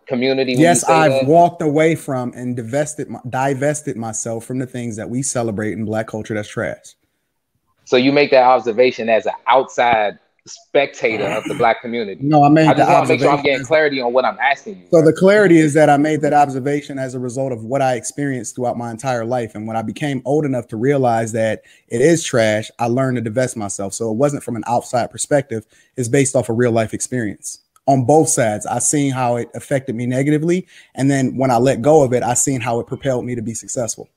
community? Yes, I've walked away from and divested myself from the things that we celebrate in Black culture that's trash. So you make that observation as an outside spectator of the Black community? No, I made I just want to make sure I'm getting clarity on what I'm asking you. So the clarity is that I made that observation as a result of what I experienced throughout my entire life. And when I became old enough to realize that it is trash, I learned to divest myself. So it wasn't from an outside perspective. It's based off a real life experience. On both sides, I seen how it affected me negatively. And then when I let go of it, I seen how it propelled me to be successful.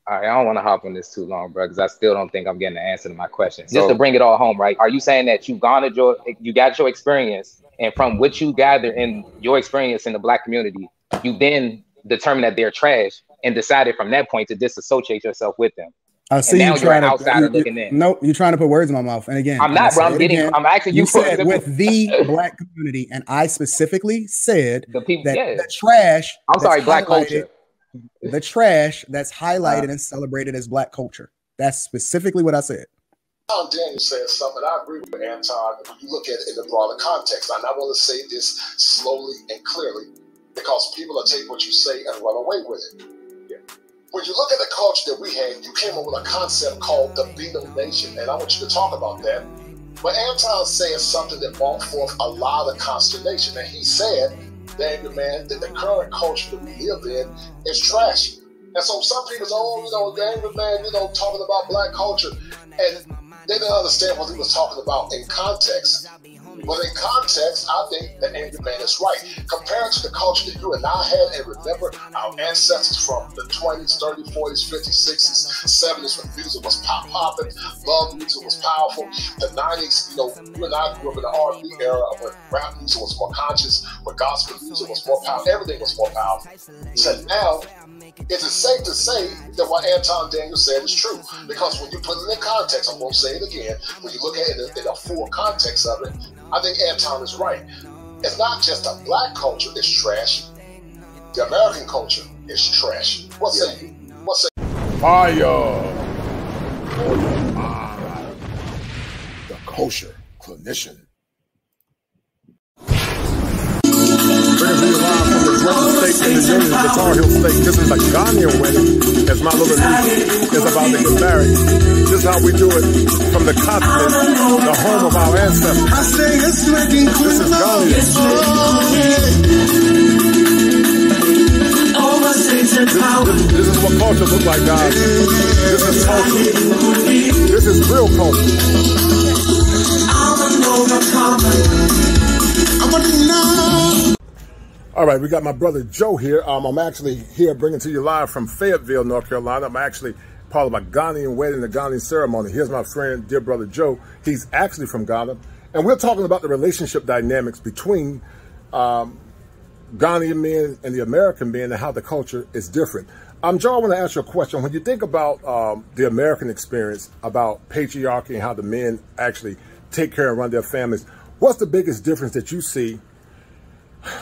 All right, I don't want to hop on this too long, bro, because I still don't think I'm getting the answer to my question. So, just to bring it all home, right? Are you saying that you got your experience, and from what you gathered in your experience in the Black community, you then determined that they're trash and decided from that point to disassociate yourself with them? I see you trying to outsider looking in. Nope, you're trying to put words in my mouth. And again, I'm not, bro. I'm asking you. You said with the Black community, and I specifically said the people, that the trash. I'm sorry, Black culture. The trash that's highlighted and celebrated as Black culture. That's specifically what I said. Anton Daniels said something. I agree with Anton. When you look at it in the broader context, and I want to say this slowly and clearly, because people will take what you say and run away with it. Yeah. When you look at the culture that we had, you came up with a concept called the Beano Nation, and I want you to talk about that. But Anton said something that brought forth a lot of consternation, and he said, Daniel, man, that the current culture that we live in is trash. And so some people say, oh, Daniel, man, talking about Black culture. And they didn't understand what he was talking about in context. But in context, I think that Andrew Man is right. Compared to the culture that you and I had, and remember our ancestors from the 20s, 30s, 40s, 50s, 60s, 70s, when music was popping, love music was powerful. The 90s, you and I grew up in the R&B era when rap music was more conscious, when gospel music was more powerful, everything was more powerful. So now, is it safe to say that what Anton Daniels said is true? Because when you put it in context, I'm going to say it again, when you look at it in a full context of it, I think Anton is right. It's not just a Black culture is trash. The American culture is trash. What say you? What say you? Fire for your mind. The Kosher Clinician. Bringing you live from the greatest state in the union, the Tar Heel State. This is a Ghanaian wedding, as my little niece is about to get married. This is how we do it from the continent, the home of our ancestors. This is Ghana. This is what culture looks like, guys. This is culture. This is real culture. All right, we got my brother Joe here. I'm actually here bringing to you live from Fayetteville, North Carolina. I'm actually part of a Ghanaian wedding, the Ghanaian ceremony. Here's my friend, dear brother Joe. He's actually from Ghana. And we're talking about the relationship dynamics between Ghanaian men and the American men and how the culture is different. Joe, I want to ask you a question. When you think about the American experience, about patriarchy and how the men actually take care and run their families, what's the biggest difference that you see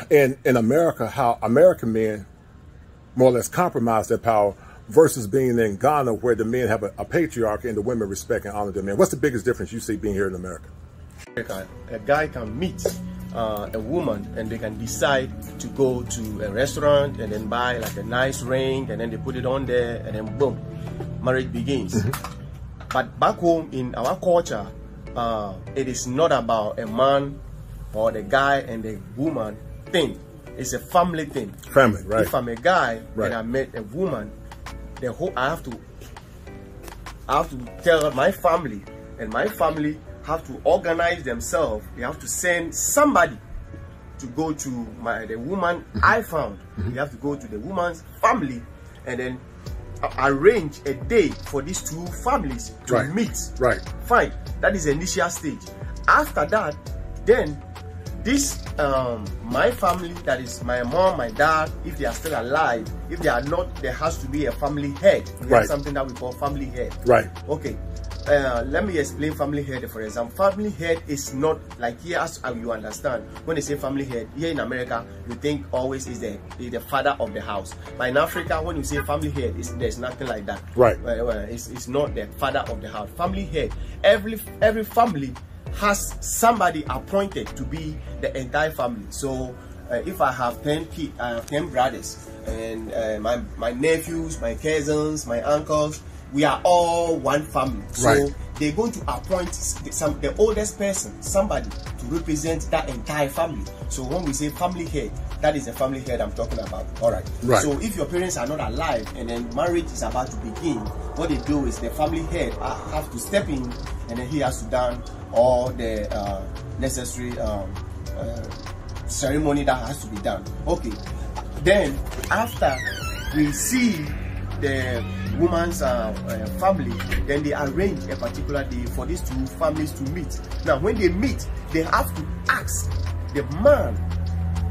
in America, how American men more or less compromise their power versus being in Ghana where the men have a patriarchy and the women respect and honor their men? What's the biggest difference you see being here in America? A guy can meet a woman and they can decide to go to a restaurant and then buy like a nice ring and then they put it on there and then boom, marriage begins. But back home in our culture, it is not about a man or the guy and the woman thing. It's a family thing. Family, right. If I'm a guy and I met a woman, I have to tell my family, and my family have to organize themselves. They have to send somebody to go to the woman I found. You have to go to the woman's family and then arrange a day for these two families to meet. Right. Fine. That is the initial stage. After that, then this my family, that is my mom, my dad, if they are still alive, if they are not, there has to be a family head. We have something that we call family head. Right. Okay. Let me explain family head, for example. Family head is not like here as you understand. When they say family head, here in America, you think always is the father of the house. But in Africa, when you say family head, there's nothing like that. Right. It's not the father of the house. Family head. Every family has somebody appointed to be the entire family. So if I have 10 kids, I have 10 brothers, and my nephews, my cousins, my uncles, we are all one family. So they're going to appoint the oldest person, somebody, to represent that entire family. So when we say family head, that is the family head I'm talking about. All right. So if your parents are not alive and then marriage is about to begin, what they do is the family head have to step in, and then he has to done all the necessary ceremony that has to be done. Okay. Then after we see the woman's family, then they arrange a particular day for these two families to meet. Now when they meet, they have to ask the man,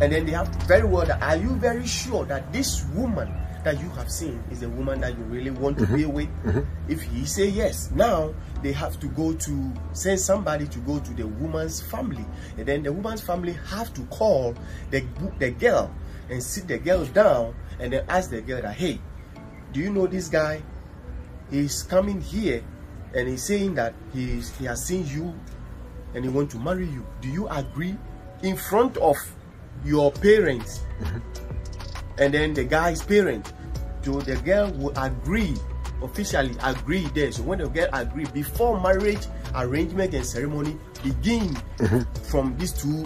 and then they have very well that, are you very sure that this woman that you have seen is the woman that you really want to be with? If he say yes, now they have to go to send somebody to go to the woman's family, and then the woman's family have to call the girl and sit the girl down, and then ask the girl that, hey, do you know this guy? He's coming here and he's saying that he has seen you and he wants to marry you. Do you agree? In front of your parents and then the guy's parents. So the girl will agree, officially agree there. So when the girl agree, before marriage arrangement and ceremony begin from these two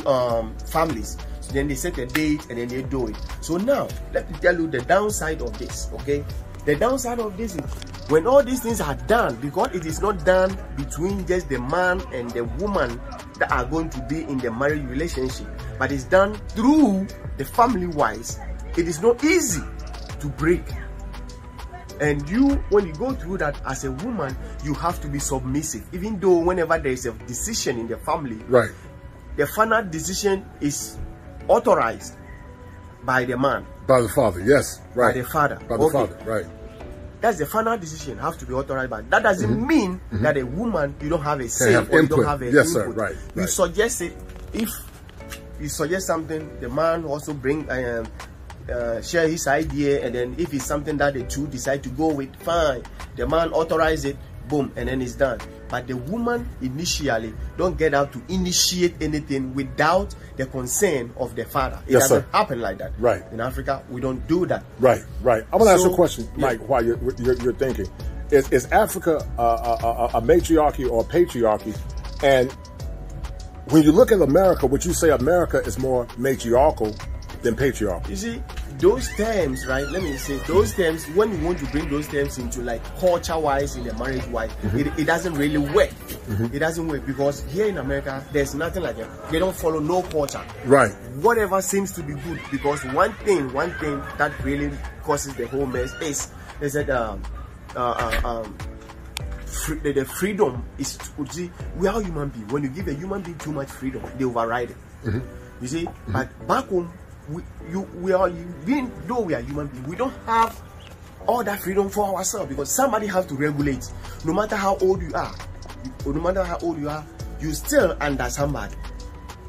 families. So then they set a date and then they do it. So now let me tell you the downside of this. Okay, the downside of this is when all these things are done, because it is not done between just the man and the woman that are going to be in the marriage relationship, but it's done through the family wise. It is not easy to break. And when you go through that as a woman, you have to be submissive. Even though whenever there is a decision in the family, the final decision is authorized by the man. By the father, yes. By the father. By the father, right. That's the final decision, have to be authorized by. That doesn't mean that a woman, you don't have a say or input. You don't have a yes, input. Sir, right. You suggest it. If you suggest something, the man also bring share his idea, and then if it's something that the two decide to go with, fine. The man authorize it, boom, and then it's done. But the woman initially don't get out to initiate anything without the consent of the father. It doesn't happen like that. Right. In Africa, we don't do that. Right. Right. I want to ask you a question, Mike, while you're thinking. Is Africa a matriarchy or a patriarchy? And when you look at America, would you say America is more matriarchal than patriarchal? You see, those terms, right? Let me say, those terms, when you want to bring those terms into like culture-wise, in the marriage-wise, it doesn't really work. It doesn't work because here in America, there's nothing like that. They don't follow no culture. Right. Whatever seems to be good, because one thing that really causes the whole mess is that the freedom is, see, we are human beings. When you give a human being too much freedom, they override it. You see, but back home, we are, even though we are human beings, we don't have all that freedom for ourselves, because somebody has to regulate. No matter how old you are, you still under somebody.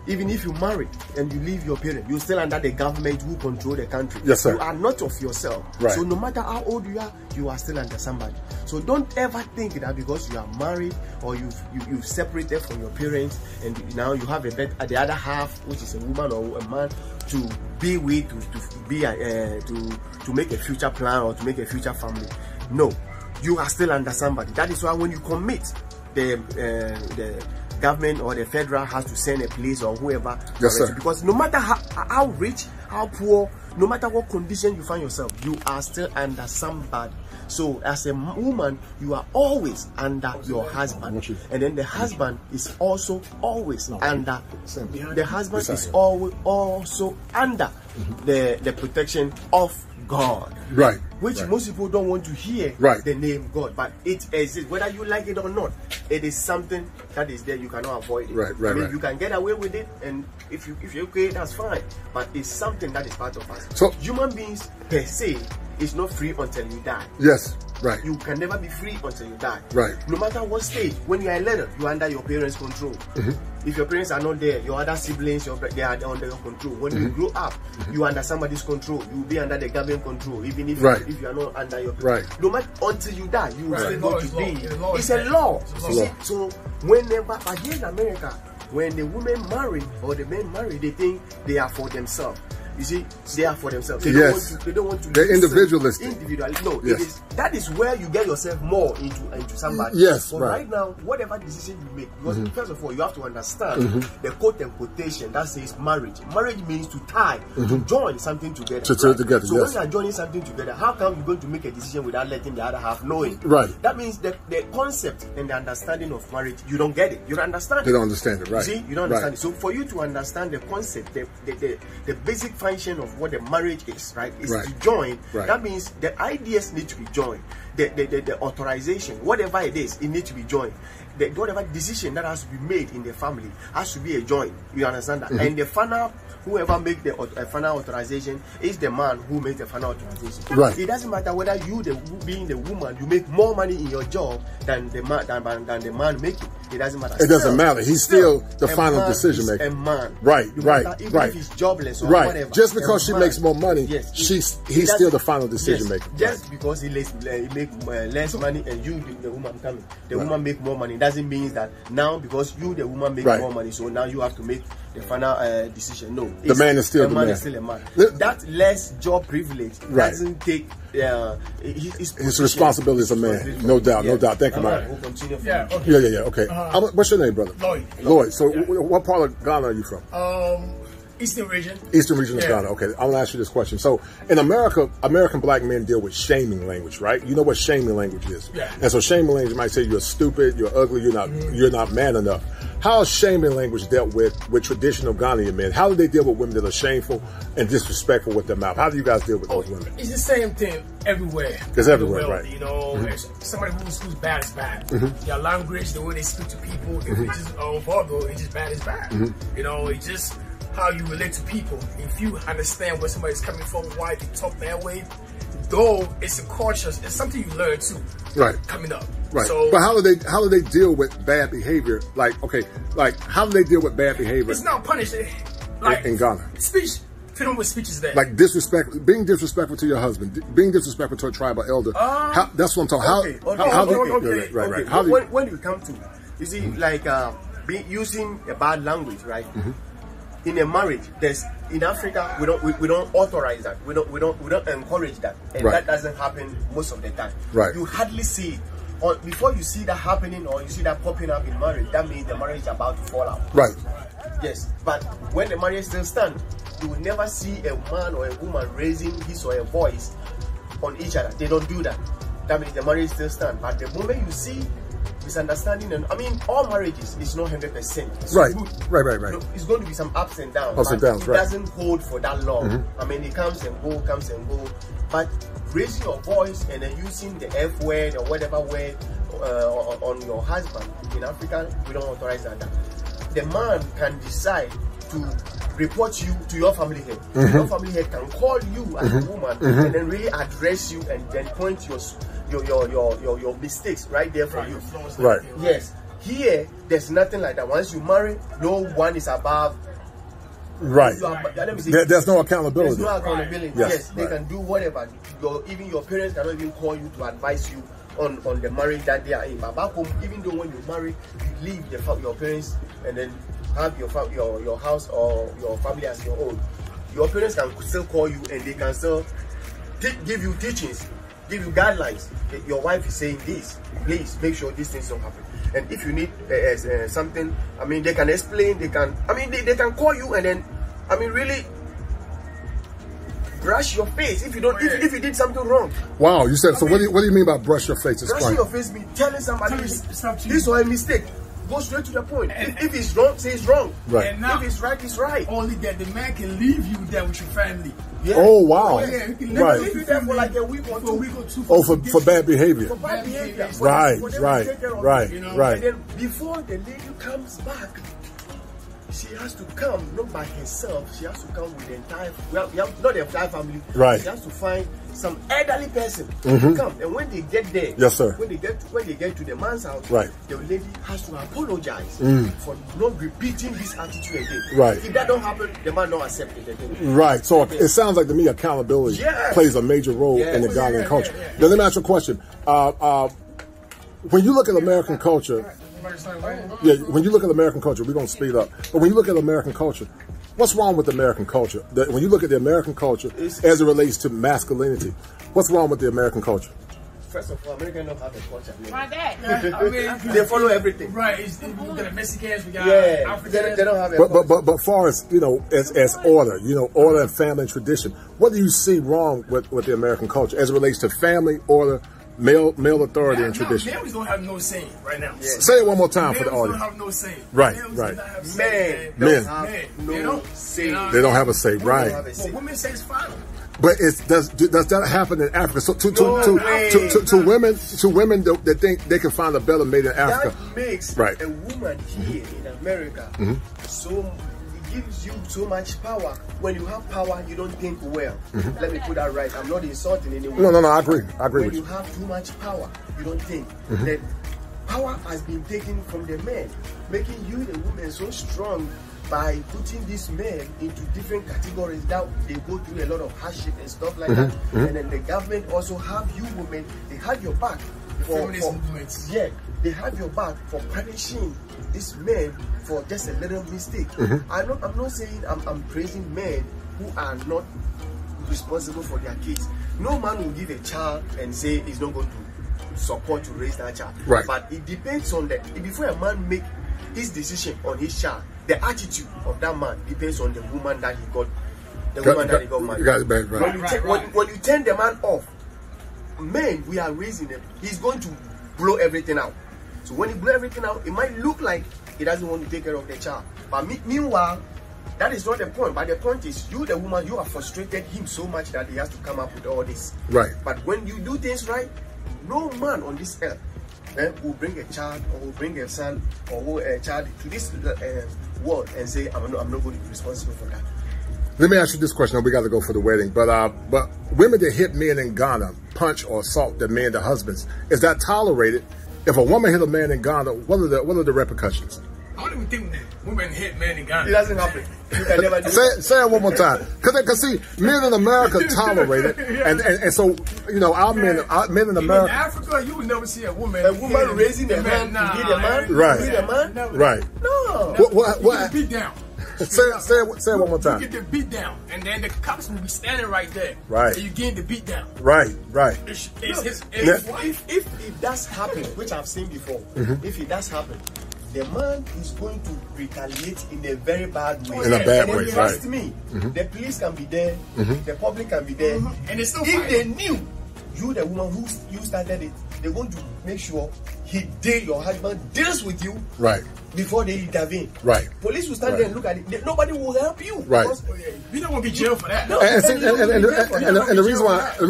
Even if you marry and you leave your parents, you're still under the government who control the country. Yes, sir. You are not of yourself. Right. So no matter how old you are still under somebody. So don't ever think that because you are married or you've separated from your parents and now you have the other half, which is a woman or a man, to be with, to make a future plan or to make a future family. No, you are still under somebody. That is why when you commit, the government or the federal has to send a police or whoever. Yes, sir. Because no matter how rich, how poor, no matter what condition you find yourself, you are still under somebody. So as a woman, you are always under your husband, and then the husband is also always under. The husband is always also under the protection of God. Right. Which most people don't want to hear the name God, but it exists. Whether you like it or not, it is something that is there. You cannot avoid it. Right. You can get away with it, and if you're okay, that's fine. But it's something that is part of us. So human beings per se is not free until you die. Yes. Right. You can never be free until you die. Right. No matter what stage, when you are little, you are under your parents' control. If your parents are not there, your other siblings, they are under your control. When you grow up, you are under somebody's control. You will be under the government control, even if you are not under your parents. No matter until you die, you will still go to be. It's a law. So whenever, but here in America, when the women marry or the men marry, they think they are for themselves. You see, they are for themselves. They don't want to. They're individualistic. No, that is where you get yourself more into somebody. Yes, but right now, whatever decision you make, because first of all, you have to understand the quote and quotation that says marriage. Marriage means to tie, to join something together. To together. So when you are joining something together, how come you're going to make a decision without letting the other half know it? Right. That means that the concept and the understanding of marriage, you don't get it. You don't understand it. They don't understand it, right? You see, you don't understand it. So for you to understand the concept, the basic function of what the marriage is, right, is to join. That means the ideas need to be joined. The authorization, whatever it is, it needs to be joined. Whatever decision that has to be made in the family has to be a joint. You understand that? And the final, whoever make the final authorization is the man who makes the final authorization. Right. It doesn't matter whether you, being the woman, you make more money in your job than the man making. It doesn't matter. It doesn't matter. He's still the final decision maker. A man. Right. Even if he's jobless or whatever. Just because she makes more money, he's still the final decision maker. Just because he makes less money and you, the woman, coming, the woman make more money, doesn't mean that now because you, the woman, make more money, so now you have to make the final decision. No, the man is still the man. Is still a man. That less job privilege doesn't take his responsibility as a man. No doubt. Thank you, man. We'll continue. Okay. What's your name, brother? Lloyd. So, what part of Ghana are you from? Eastern region. Eastern region of Ghana. Okay, I'm gonna ask you this question. So, in America, American black men deal with shaming language, right? You know what shaming language is. Yeah. And so, shaming language might say you're stupid, you're ugly, you're not man enough. How is shaming language dealt with traditional Ghanaian men? How do they deal with women that are shameful and disrespectful with their mouth? How do you guys deal with those women? It's the same thing everywhere. It's everywhere, right? You know, somebody who's bad is bad. Their language, the way they speak to people, if it's just vulgar, it's just bad is bad. You know, it's just how you relate to people. If you understand where somebody's coming from, why they talk that way, though it's a culture, it's something you learn too. Right. Coming up. Right. So, but how do they deal with bad behavior? How do they deal with bad behavior? It's not punished. In Ghana. Speech. Freedom with speech is there. Like being disrespectful to your husband, being disrespectful to a tribal elder. That's what I'm talking about. When you come to, you see, like using a bad language, right? In a marriage, in Africa we don't authorize that. We don't encourage that, and that doesn't happen most of the time. Right. You hardly see it. Or before you see that happening or you see that popping up in marriage, that means the marriage is about to fall out. Right. Yes. But when the marriage still stands, you will never see a man or a woman raising his or her voice on each other. They don't do that. That means the marriage still stands. But the moment you see misunderstanding, and I mean, all marriages is not 100%. Right. Right. It's going to be some ups and downs. It doesn't hold for that long. I mean, it comes and go. But raising your voice and then using the F word or whatever word on your husband in Africa, we don't authorize that. The man can decide to report you to your family head. Your family head can call you as a woman and then really address you and then point your mistakes right there for you. Right. Yes. Here, there's nothing like that. Once you marry, no one is above. Right. There's no accountability. There's no accountability. Yes. They can do whatever. Even your parents cannot even call you to advise you on the marriage that they are in. But back home, even though when you marry, you leave your parents and then have your house or your family as your own. Your parents can still call you and they can still give you teachings, give you guidelines. Your wife is saying this. Please make sure these things don't happen. And if you need something, I mean, they can explain. They can call you and then, I mean, really brush your face if you don't if you did something wrong. Wow, you said so. What do you mean by brush your face? Brushing your face means telling somebody this was a mistake. Go straight to the point. If it's wrong, say it's wrong. Right. And now, if it's right, it's right. Only that the man can leave you there with your family. Yeah. Oh wow! He can leave you there for like a week or two. Oh, for bad behavior. For bad behavior. Right. And then before the lady comes back, she has to come not by herself. She has to come with the entire. We have not the entire family. Right. She has to find some elderly person to come, and when they get there, yes sir. When they get to the man's house, right, the lady has to apologize for not repeating this attitude again. Right. If that don't happen, the man don't accept it again. Right. So it sounds like to me accountability plays a major role in the Ghanaian culture. Now let me ask you a question. When you look at American culture, Yeah, when you look at American culture, we're going to speed up. But when you look at American culture, what's wrong with the American culture? When you look at the American culture as it relates to masculinity, what's wrong with the American culture? First of all, Americans don't have a culture. My dad. I mean, they follow everything. Right. We got the Mexicans, we got Africans. They don't have a culture. But far as, you know, as order, you know, order and family and tradition, what do you see wrong with the American culture as it relates to family, order, male authority and tradition? Males don't have no say right now. Yeah. Say it one more time for the audience. Don't have no say. Right, Males right. Men don't have no say. They don't have a say, right? Well, women say it's fine. But does that happen in Africa? So to women that think they can find a better mate in Africa, that makes a woman here in America so it gives you so much power. When you have power, you don't think well. Let me put that right. I'm not insulting anyone. No, I agree. I agree with you. When you have too much power, you don't think. That power has been taken from the men, making you the woman so strong by putting these men into different categories that they go through a lot of hardship and stuff like that. And then the government also have you women, they have your back for they have your back for punishing these men for just a little mistake. I'm not saying I'm praising men who are not responsible for their kids. No man will give a child and say he's not going to support to raise that child. Right. But it depends on before a man make his decision on his child, the attitude of that man depends on the woman that he got, that he got married. You got it back, right. When you turn the man off, men, we are raising him, he's going to blow everything out. So when he blow everything out, it might look like he doesn't want to take care of the child. But meanwhile, that is not the point. But the point is, you, the woman, you have frustrated him so much that he has to come up with all this. Right. But when you do things right, no man on this earth will bring a child or will bring a son or a child to this world and say, I'm not going to be responsible for that. Let me ask you this question. We got to go for the wedding, but women that hit men in Ghana, punch or assault their men, their husbands, is that tolerated? If a woman hit a man in Ghana, what are the repercussions? I don't even think that women hit men in Ghana. It doesn't happen. You can never do say it one more time. Because see, men in America tolerate it, and so, you know, our men in America. In Africa, you would never see a woman raising a man to hit a man. Right. Hit a man. Right. No. What? Beat down. Say it one more time. You get the beat down, and then the cops will be standing right there. Right. And you get the beat down. Right. If it does happen, which I've seen before, if it does happen, the man is going to retaliate in a very bad way. In a bad way, trust me, the police can be there, the public can be there. And it's still if they knew you, the woman who you started it, they're going to make sure your husband deals with you. Right. Before they intervene. Right. Police will stand there and look at it. Nobody will help you. Right. You don't want to be jailed for that. No, and the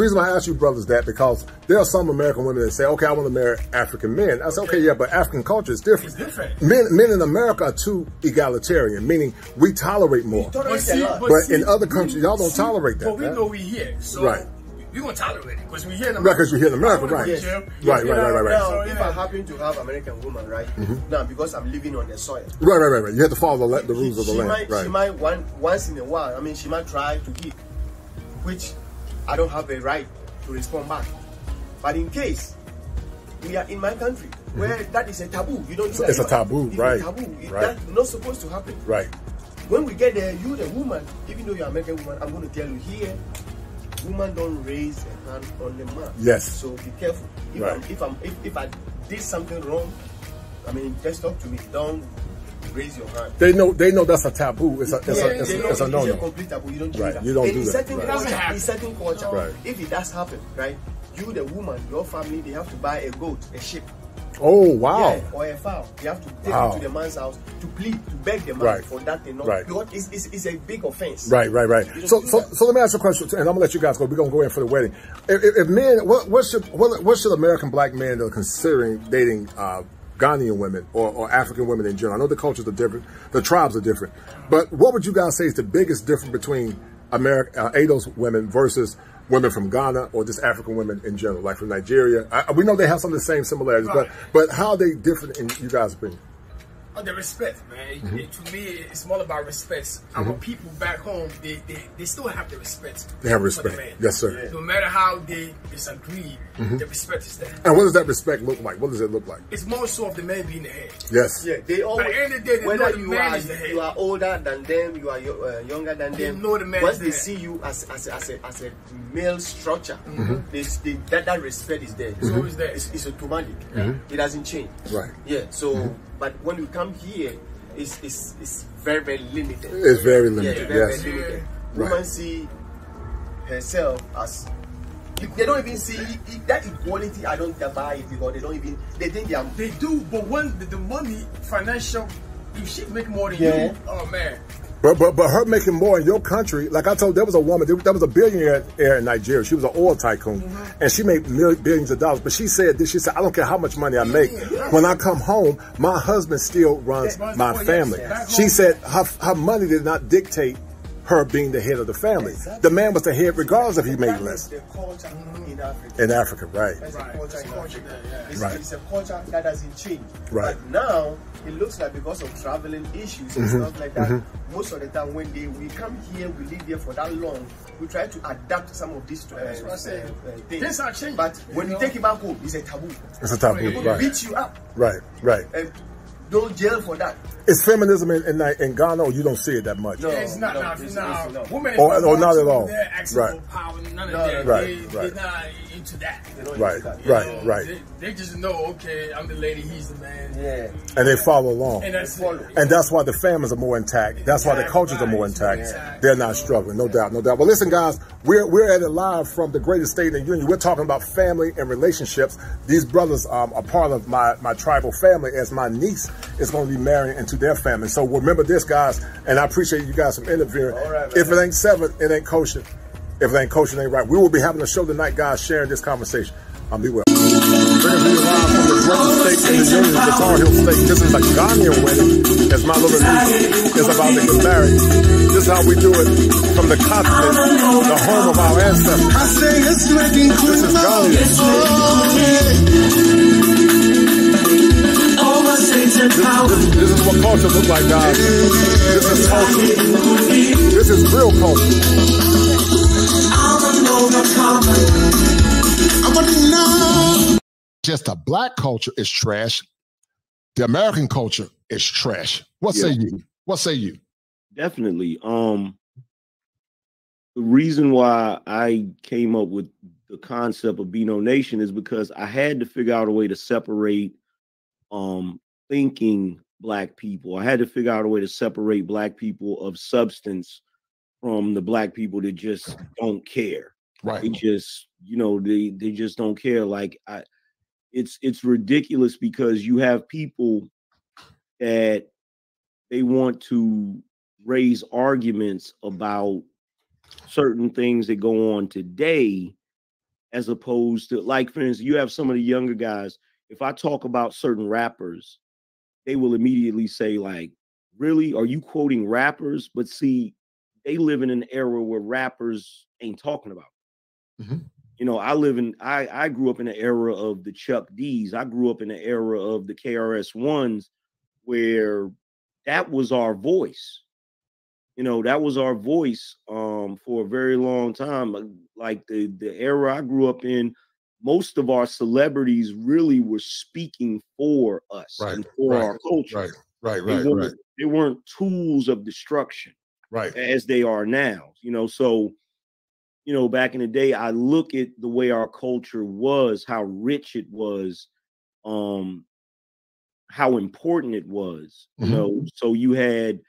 reason why I ask you brothers that, because there are some American women that say, okay, I want to marry African men. I say, okay, yeah, but African culture is different. It's different. Men in America are too egalitarian, meaning we tolerate more. But in other countries, y'all don't tolerate that. But we know we here. So right. We won't tolerate it because we're here in America. Because you're here in America, right? Yes. Right. Now, if I happen to have American woman, right? Now, because I'm living on the soil. Right. You have to follow the rules of the land. She might once in a while. I mean, she might try to hit, which I don't have a right to respond back. But in case we are in my country where that is a taboo, you don't do that. It's a taboo, right? It's a taboo. Right. That's not supposed to happen. Right. When we get there, you, the woman, even though you're an American woman, I'm going to tell you here. Woman don't raise a hand on the man. Yes. So be careful. If I did something wrong, I mean, just talk to me. Don't raise your hand. They know that's a taboo. It's a no-no. It's a complete taboo. You don't do that. You don't do that. In certain culture, if it does happen, right? You, the woman, your family, they have to buy a goat, a sheep. Oh, wow. Yeah, or a fowl. You have to take it to the man's house to plead, to beg the man for that thing. Because it's a big offense. Right. So let me ask you a question, and I'm going to let you guys go. We're going to go in for the wedding. If men, what should American black men that are considering dating Ghanaian women or African women in general? I know the cultures are different, the tribes are different, but what would you guys say is the biggest difference between ADOS women versus women from Ghana or just African women in general, like from Nigeria? We know they have some of the same similarities, but how are they different in you guys' opinion? Oh, the respect, man. To me, it's more about respect. Our people back home, they still have the respect. They have respect. For the man. Yes, sir. No matter how they disagree, the respect is there. And what does that respect look like? What does it look like? It's more so of the man being the head. Yes. Yeah, they always. At the end of the day, they whether know the man is the head. You are older than them, you are younger than They them. know the man Once is they the see you as a male structure, that respect is there. It's always there. It's automatic. It doesn't change. Right. Yeah. So, but when you come here, it's very, very limited. It's very limited. Yeah, very, yes. very limited. Right. Woman see herself as. They don't even see that equality. I don't buy it because they don't even. They think they are. They do, but when the money, financial, if she make more than you, oh man. But her making more in your country, like I told, there was a woman, there was a billionaire in Nigeria. She was an oil tycoon, and she made billions of dollars. But she said this: she said, "I don't care how much money I make. When I come home, my husband still runs my family." She said her money did not dictate her being the head of the family. The man was the head regardless if he made less. The culture in Africa. In Africa, right. That's the culture in Africa. Right. It's a culture that doesn't change. Right. But now, it looks like because of traveling issues and stuff like that, most of the time when we come here, we live here for that long, we try to adapt some of these things. Things are changing. But when you take it back home, it's a taboo. It's a taboo, People right. beat you up. Right, right. And don't jail for that. Is feminism in Ghana, or you don't see it that much? No, it's not. No. Women or not at all. They're asking Right. for power. None of that. Right. They're not into that. Right. They just know, okay, I'm the lady, he's the man. Yeah. And they follow along. And that's it. And that's why the families are more intact. That's why the cultures are more intact. They're not struggling, no doubt, no doubt. But listen, guys, we're at it live from the greatest state in the union. We're talking about family and relationships. These brothers are part of my tribal family, as my niece is going to be marrying into their family. So remember this, guys, and I appreciate you guys from interviewing. Right, if it ain't seven, it ain't kosher. If it ain't kosher, it ain't right. We will be having a show tonight, guys, sharing this conversation. Be well. Bringing you live from the greatest state in the union, the Tar Heel State. This is a Ghanaian wedding, as my little niece is about to get married. This is how we do it from the continent, the home of our ancestors. This is Ghana. This is what culture looks like, guys. This is culture. This is real culture. Just the black culture is trash. The American culture is trash. What say you? What say you? Definitely. The reason why I came up with the concept of Be No Nation is because I had to figure out a way to separate thinking black people. I had to figure out a way to separate black people of substance from the black people that just don't care. Right. They just, they just don't care. Like it's ridiculous because you have people that they want to raise arguments about certain things that go on today, as opposed to, like, for instance, you have some of the younger guys. If I talk about certain rappers, they will immediately say, like, really? Are you quoting rappers? But see, they live in an era where rappers ain't talking about it. Mm-hmm. I grew up in the era of the Chuck D's. I grew up in the era of the KRS-Ones, where that was our voice. That was our voice for a very long time. Like the era I grew up in, most of our celebrities really were speaking for us and for our culture. Right. They weren't tools of destruction, right, as they are now. So back in the day, I look at the way our culture was, how rich it was, how important it was. So you had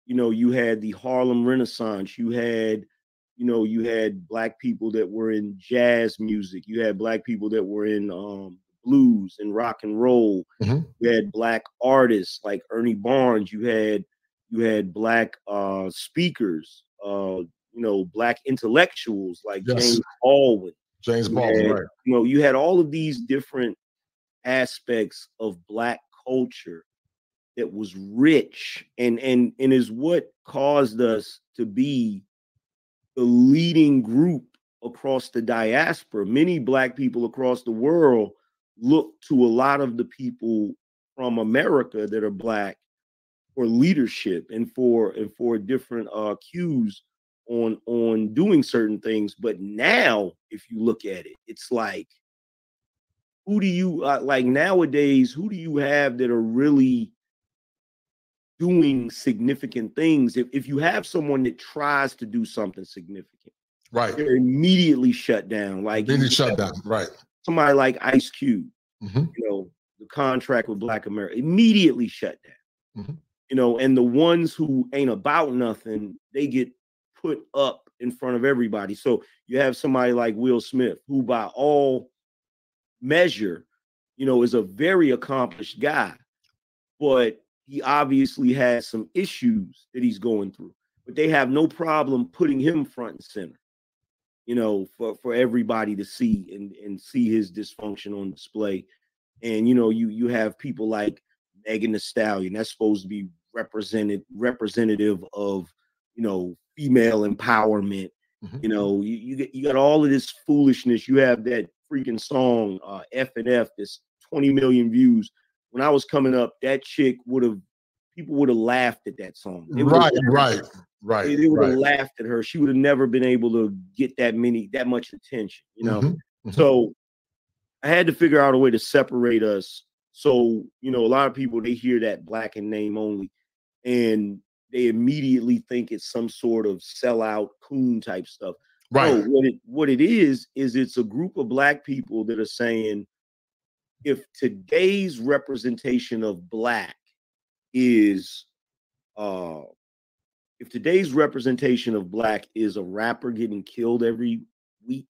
the Harlem Renaissance. You had black people that were in jazz music. You had black people that were in blues and rock and roll. Mm-hmm. You had black artists like Ernie Barnes. You had black speakers. Black intellectuals like James Baldwin. Right. You had all of these different aspects of black culture that was rich and is what caused us to be the leading group across the diaspora. Many black people across the world look to a lot of the people from America that are black leadership and for different cues on doing certain things. But now, if you look at it, it's like, who do you like nowadays? Who do you have that are really doing significant things? If you have someone that tries to do something significant, right, they're immediately shut down. Like shut down, right? Somebody like Ice Cube, you know, the contract with Black America, immediately shut down. You know, and the ones who ain't about nothing, they get put up in front of everybody. So you have somebody like Will Smith, who by all measure, you know, is a very accomplished guy, but he obviously has some issues that he's going through. But they have no problem putting him front and center, you know, for everybody to see and see his dysfunction on display. And you know, you have people like Megan Thee Stallion, that's supposed to be representative of, you know, female empowerment. You know, you got all of this foolishness. You have that freaking song F&F, this 20 million views. When I was coming up, that chick people would have laughed at that song. They would have laughed at her. She would have never been able to get that much attention, you know. So I had to figure out a way to separate us. So, you know, a lot of people, they hear that Black in name only, and they immediately think it's some sort of sellout coon type stuff. Right. No, what it is it's a group of Black people that are saying, if today's representation of Black is a rapper getting killed every week,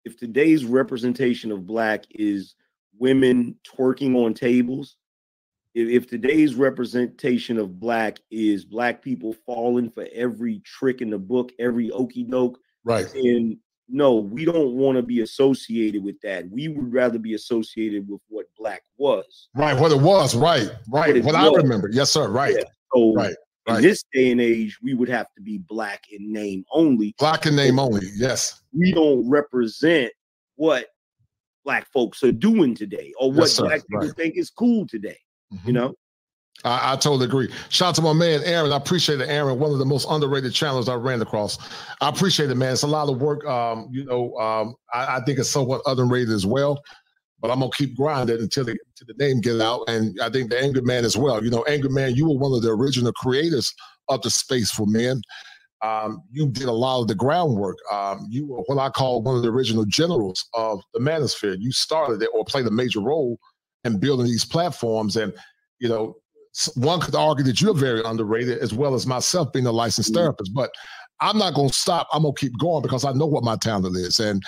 if today's representation of Black is women twerking on tables, if today's representation of Black is Black people falling for every trick in the book, every okie doke, right? And no, we don't want to be associated with that. We would rather be associated with what Black was. Right, what it was, right. What I remember. Yes, sir, right. Yeah. So in this day and age, we would have to be Black in name only. Black in name only, yes. We don't represent what Black folks are doing today, or what Black people think is cool today. You know, I totally agree. Shout out to my man Aaron. I appreciate it, Aaron. One of the most underrated channels I ran across. I appreciate it, man. It's a lot of work. You know, I think it's somewhat underrated as well. But I'm gonna keep grinding until the name get out. And I think the Angry Man as well. You know, Angry Man, you were one of the original creators of the space for men. You did a lot of the groundwork. You were what I call one of the original generals of the manosphere. You started it or played a major role in building these platforms. And, you know, one could argue that you're very underrated, as well as myself being a licensed therapist. But I'm not going to stop. I'm going to keep going because I know what my talent is. And